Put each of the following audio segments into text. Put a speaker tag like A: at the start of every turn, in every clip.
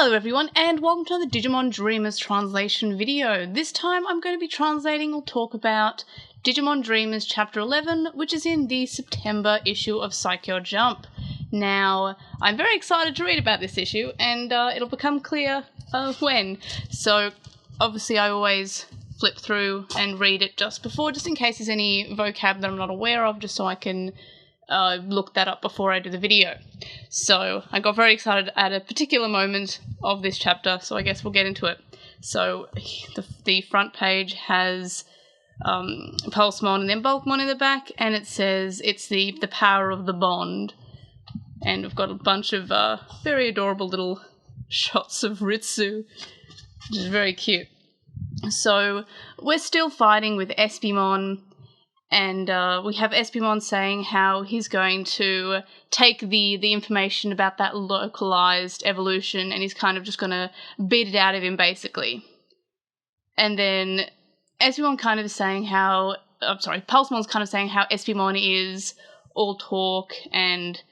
A: Hello everyone, and welcome to the Digimon Dreamers translation video. This time I'm going to be translating or talk about Digimon Dreamers Chapter 11, which is in the September issue of Saikyo Jump. Now, I'm very excited to read about this issue, and it'll become clear when. So, obviously I always flip through and read it just before, just in case there's any vocab that I'm not aware of, just so I can look that up before I do the video. So I got very excited at a particular moment of this chapter, so I guess we'll get into it. So the front page has Pulsemon and then Bulkmon in the back, and it says it's the power of the bond. And we've got a bunch of very adorable little shots of Ritsu, which is very cute. So we're still fighting with Espimon, and we have Espimon saying how he's going to take the information about that localized evolution, and he's kind of just going to beat it out of him, basically. And then Espimon kind of is saying how, Pulsemon's kind of saying how Espimon is all talk, and,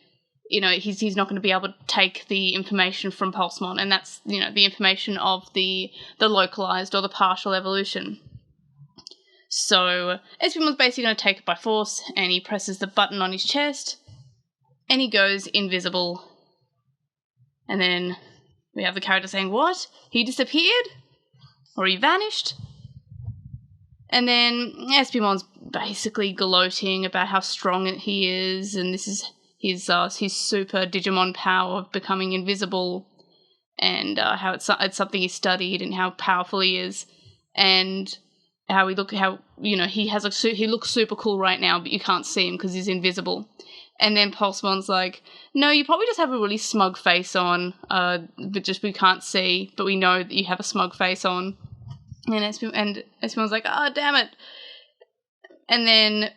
A: you know, he's not going to be able to take the information from Pulsemon, and that's, you know, the information of the localized or the partial evolution. So Espimon's basically going to take it by force, and he presses the button on his chest, and he goes invisible. And then we have the character saying, what? He disappeared? Or he vanished? And then Espimon's basically gloating about how strong he is, and this is his super Digimon power of becoming invisible, and how it's something he studied, and how powerful he is, and how he looks super cool right now, but you can't see him because he's invisible. And then Pulsemon's like, no, you probably just have a really smug face on, but just we can't see, but we know that you have a smug face on. And Espimon's like, oh, damn it. And then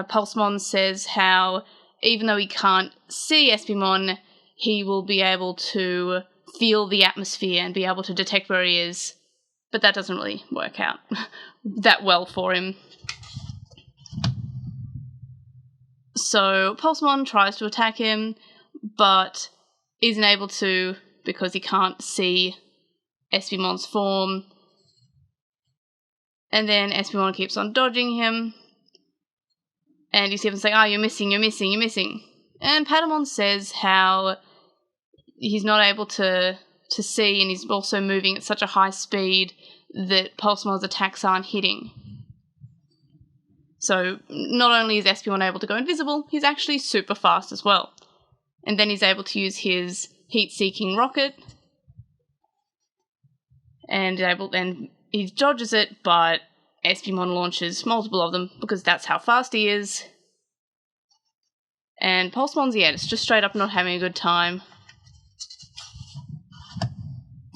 A: Pulsemon says how even though he can't see Espimon, he will be able to feel the atmosphere and be able to detect where he is. But that doesn't really work out that well for him. So Pulsemon tries to attack him, but isn't able to because he can't see Espimon's form. And then Espimon keeps on dodging him. And you see him saying, oh, you're missing. And Patamon says how he's not able to see, and he's also moving at such a high speed that Pulsemon's attacks aren't hitting. So not only is Espimon able to go invisible, he's actually super fast as well. And then he's able to use his heat-seeking rocket, and he dodges it, but Espimon launches multiple of them because that's how fast he is. And Pulsemon's, it's just straight up not having a good time,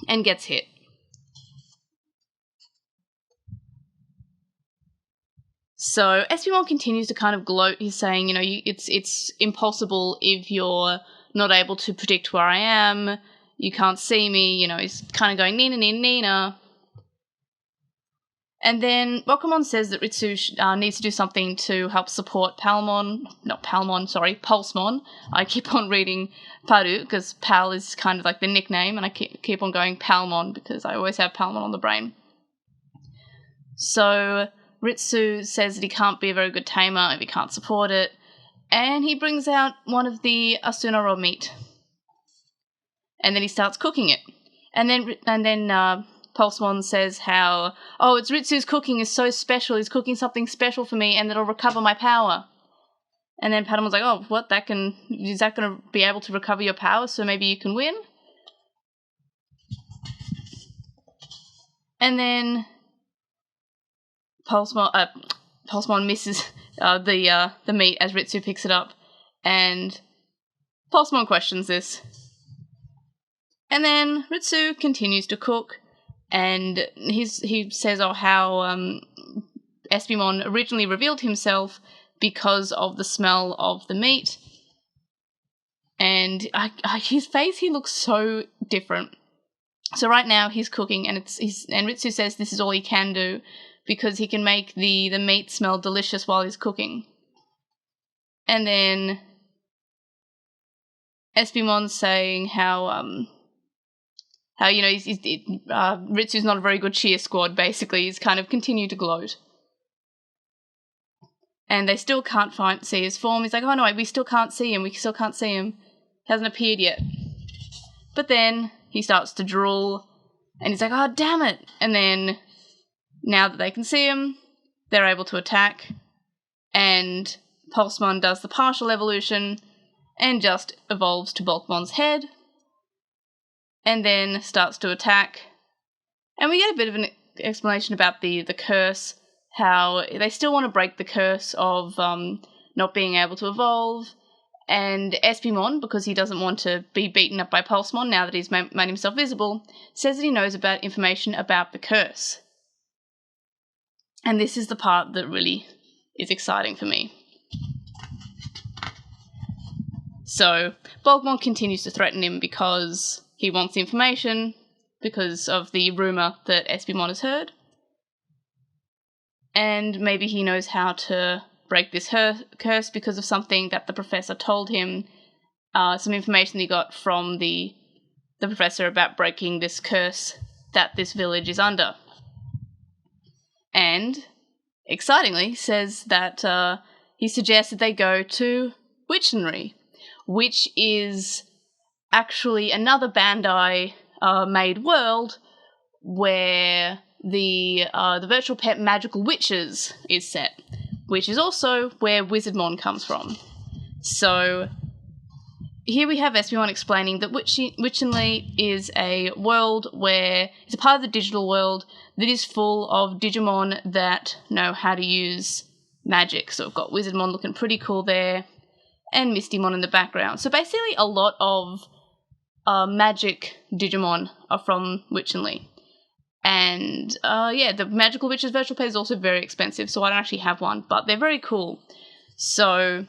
A: and gets hit. So Espimon continues to kind of gloat. He's saying, it's impossible if you're not able to predict where I am. You can't see me. He's kind of going Nina, Nina, Nina. And then Pulsemon says that Ritsu needs to do something to help support Pulsemon. I keep on reading Paru because Pal is kind of like the nickname, and I keep on going Palmon because I always have Palmon on the brain. So Ritsu says that he can't be a very good tamer if he can't support it, and he brings out one of the Asunaro meat. And then he starts cooking it. And then Pulsemon says how, oh, it's Ritsu's cooking is so special, he's cooking something special for me, and it'll recover my power. And then Patamon's like, oh, what, is that going to be able to recover your power, so maybe you can win? And then Pulsemon misses the meat as Ritsu picks it up, and Pulsemon questions this. And then Ritsu continues to cook, and he says how Espimon originally revealed himself because of the smell of the meat, and his face, he looks so different. So right now he's cooking, and Ritsu says this is all he can do because he can make the meat smell delicious while he's cooking. And then Espimon's saying how How, you know, Ritsu's not a very good cheer squad, basically. He's kind of continued to gloat. And they still can't see his form. He's like, oh no, we still can't see him. He hasn't appeared yet. But then he starts to drool, and he's like, oh, damn it. And then, now that they can see him, they're able to attack. And Pulsemon does the partial evolution and just evolves to Bulkmon's head. And then starts to attack. And we get a bit of an explanation about the curse. How they still want to break the curse of not being able to evolve, and Espimon, because he doesn't want to be beaten up by Pulsemon now that he's made himself visible, says that he knows about information about the curse. And this is the part that really is exciting for me. So, Bulkmon continues to threaten him because he wants the information, because of the rumour that Espimon has heard. And maybe he knows how to break this curse because of something that the professor told him, some information he got from the professor about breaking this curse that this village is under. And, excitingly, says that he suggests that they go to Witchenly, which is actually another Bandai made world where the virtual pet Magical Witches is set, which is also where Wizardmon comes from. So here we have Espimon explaining that Witchenly is a world where it's a part of the digital world that is full of Digimon that know how to use magic. So we've got Wizardmon looking pretty cool there, and Mistymon in the background. So basically a lot of magic Digimon are from Witchenly. And, the Magical Witches virtual pet is also very expensive, so I don't actually have one, but they're very cool. So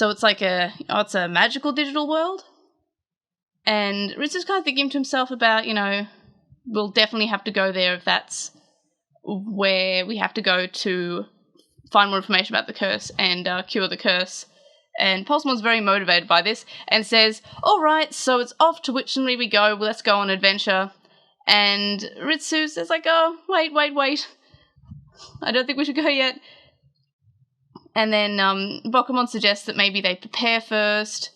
A: it's like it's a magical digital world, and Ritsu's kind of thinking to himself about, we'll definitely have to go there if that's where we have to go to find more information about the curse and cure the curse. And Pulsemon's very motivated by this, and says, alright, so it's off to Witchenly we go, let's go on an adventure. And Ritsu says like, oh, wait. I don't think we should go yet. And then Bokumon suggests that maybe they prepare first.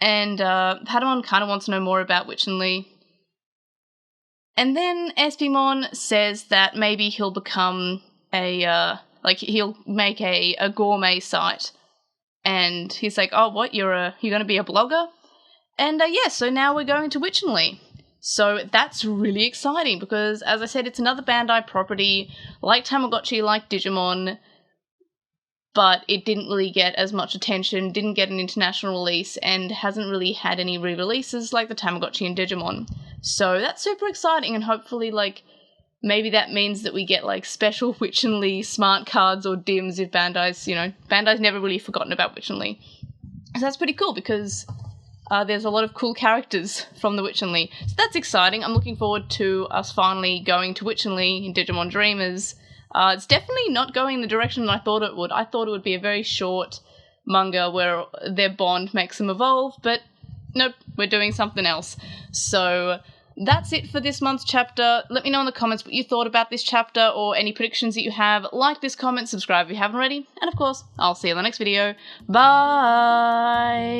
A: And Patamon kind of wants to know more about Witchenly. And then Espimon says that maybe he'll become he'll make a gourmet site. And he's like, oh, what, you're going to be a blogger? And so now we're going to Witchenly. So that's really exciting because, as I said, it's another Bandai property, like Tamagotchi, like Digimon, but it didn't really get as much attention, didn't get an international release, and hasn't really had any re-releases like the Tamagotchi and Digimon. So that's super exciting, and hopefully, maybe that means that we get, special Witchenly smart cards or DIMs if Bandai's never really forgotten about Witchenly. So that's pretty cool because there's a lot of cool characters from the Witchenly. So that's exciting. I'm looking forward to us finally going to Witchenly in Digimon Dreamers. It's definitely not going in the direction that I thought it would. I thought it would be a very short manga where their bond makes them evolve, but nope, we're doing something else. So that's it for this month's chapter. Let me know in the comments what you thought about this chapter or any predictions that you have. Like this comment, subscribe if you haven't already, and of course, I'll see you in the next video. Bye!